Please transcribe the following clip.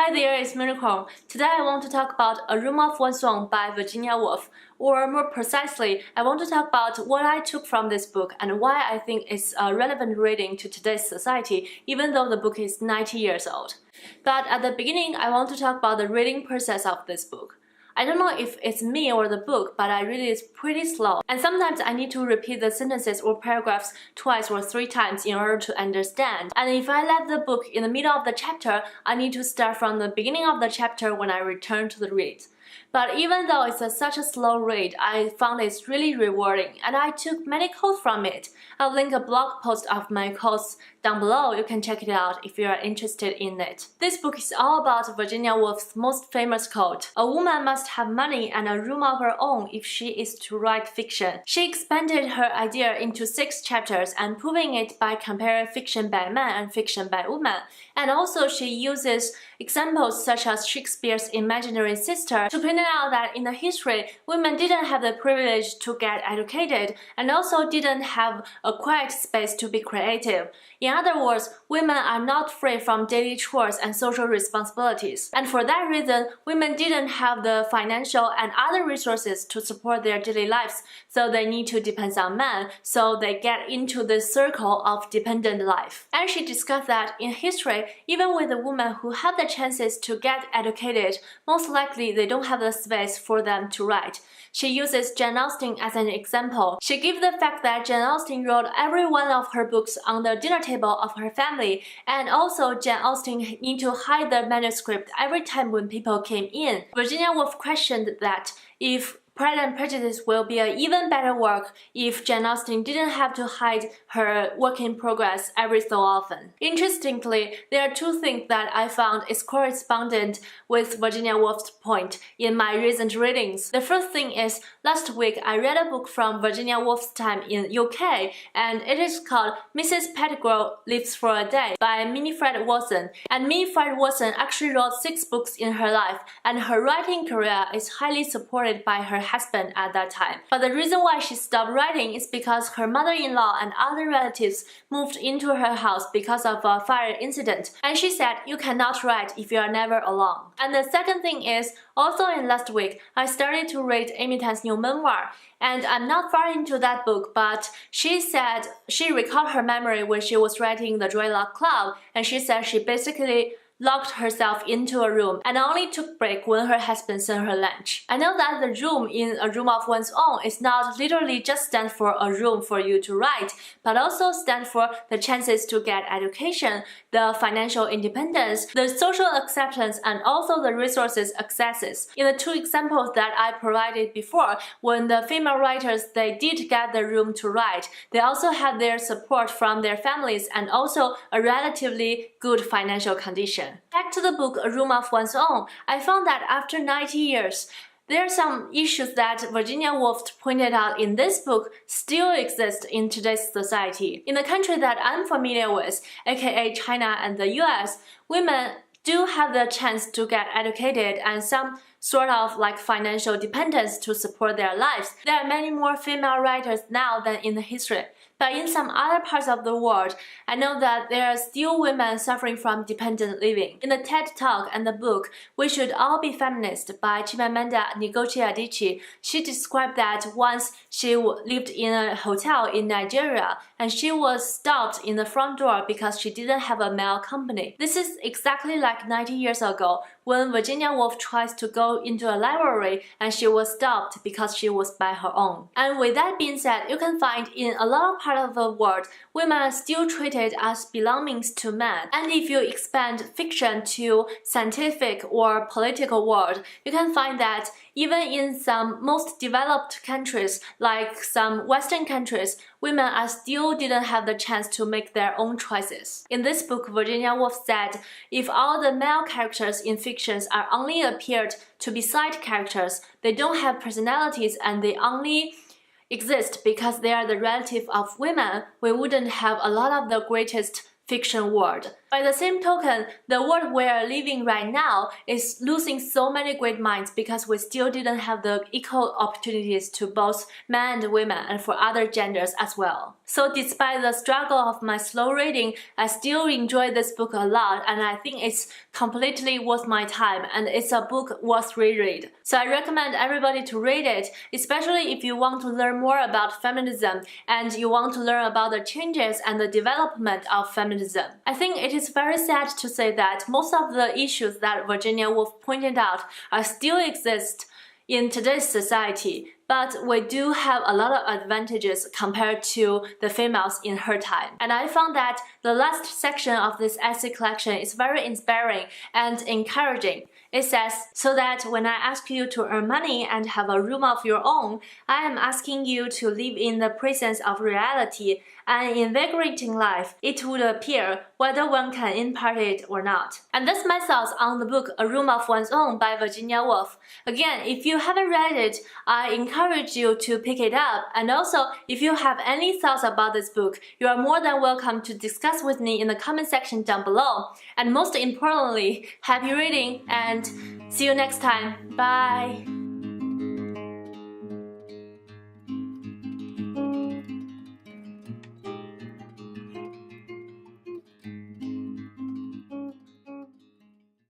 Hi there, it's Meonicorn. Today I want to talk about A Room of One's Own by Virginia Woolf. Or more precisely, I want to talk about what I took from this book and why I think it's a relevant reading to today's society, even though the book is 90 years old. But at the beginning, I want to talk about the reading process of this book. I don't know if it's me or the book, but I read it pretty slow. And sometimes I need to repeat the sentences or paragraphs twice or three times in order to understand. And if I left the book in the middle of the chapter, I need to start from the beginning of the chapter when I return to the read. But even though it's such a slow read, I found it really rewarding, and I took many quotes from it. I'll link a blog post of my quotes down below. You can check it out if you are interested in it. This book is all about Virginia Woolf's most famous quote: "A woman must have money and a room of her own if she is to write fiction." She expanded her idea into 6 chapters and proving it by comparing fiction by man and fiction by woman. And also she uses examples such as Shakespeare's imaginary sister to point out that in the history, women didn't have the privilege to get educated and also didn't have a quiet space to be creative. In other words, women are not free from daily chores and social responsibilities. And for that reason, women didn't have the financial and other resources to support their daily lives, so they need to depend on men, so they get into this circle of dependent life. And she discussed that in history, even with the women who have the chances to get educated, most likely they don't have the space for them to write. She uses Jane Austen as an example. She gives the fact that Jane Austen wrote every one of her books on the dinner table of her family, and also Jane Austen need to hide the manuscript every time when people came in. Virginia Woolf questioned that if Pride and Prejudice will be an even better work if Jane Austen didn't have to hide her work in progress every so often. Interestingly, there are 2 things that I found is correspondent with Virginia Woolf's point in my recent readings. The first thing is, last week I read a book from Virginia Woolf's time in UK, and it is called Mrs. Pettigrew Lives for a Day by Meonicorn Watson. And Meonicorn Watson actually wrote 6 books in her life, and her writing career is highly supported by her husband at that time. But the reason why she stopped writing is because her mother-in-law and other relatives moved into her house because of a fire incident, and she said, "You cannot write if you are never alone." And the second thing is, also in last week, I started to read Amy Tan's new memoir, and I'm not far into that book, but she said she recalled her memory when she was writing The Joy Luck Club, and she said she basically locked herself into a room and only took break when her husband sent her lunch. I know that the room in A Room of One's Own is not literally just stand for a room for you to write, but also stand for the chances to get education, the financial independence, the social acceptance, and also the resources accesses. In the 2 examples that I provided before, when the female writers they did get the room to write, they also had their support from their families and also a relatively good financial condition. Back to the book A Room of One's Own, I found that after 90 years, there are some issues that Virginia Woolf pointed out in this book still exist in today's society. In the country that I'm familiar with, aka China and the US, women do have the chance to get educated and some sort of like financial dependence to support their lives. There are many more female writers now than in the history. But in some other parts of the world, I know that there are still women suffering from dependent living. In the TED Talk and the book We Should All Be Feminist by Chimamanda Ngozi Adichie, she described that once she lived in a hotel in Nigeria and she was stopped in the front door because she didn't have a male company. This is exactly like 90 years ago when Virginia Woolf tries to go into a library and she was stopped because she was by her own. And with that being said, you can find in a lot of parts of the world, women are still treated as belongings to men. And if you expand fiction to scientific or political world, you can find that even in some most developed countries, like some Western countries, women are still didn't have the chance to make their own choices. In this book, Virginia Woolf said, if all the male characters in fictions are only appeared to be side characters, they don't have personalities and they only exist because they are the relative of women, we wouldn't have a lot of the greatest fiction world. By the same token, the world we are living right now is losing so many great minds because we still didn't have the equal opportunities to both men and women and for other genders as well. So despite the struggle of my slow reading, I still enjoy this book a lot, and I think it's completely worth my time, and it's a book worth reread. So I recommend everybody to read it, especially if you want to learn more about feminism and you want to learn about the changes and the development of feminism. I think it is very sad to say that most of the issues that Virginia Woolf pointed out still exist in today's society, but we do have a lot of advantages compared to the females in her time. And I found that the last section of this essay collection is very inspiring and encouraging. It says, so that when I ask you to earn money and have a room of your own, I am asking you to live in the presence of reality, an invigorating life, it would appear, whether one can impart it or not. And that's my thoughts on the book A Room of One's Own by Virginia Woolf. Again, if you haven't read it, I encourage you to pick it up. And also, if you have any thoughts about this book, you are more than welcome to discuss with me in the comment section down below. And most importantly, happy reading and see you next time. Bye!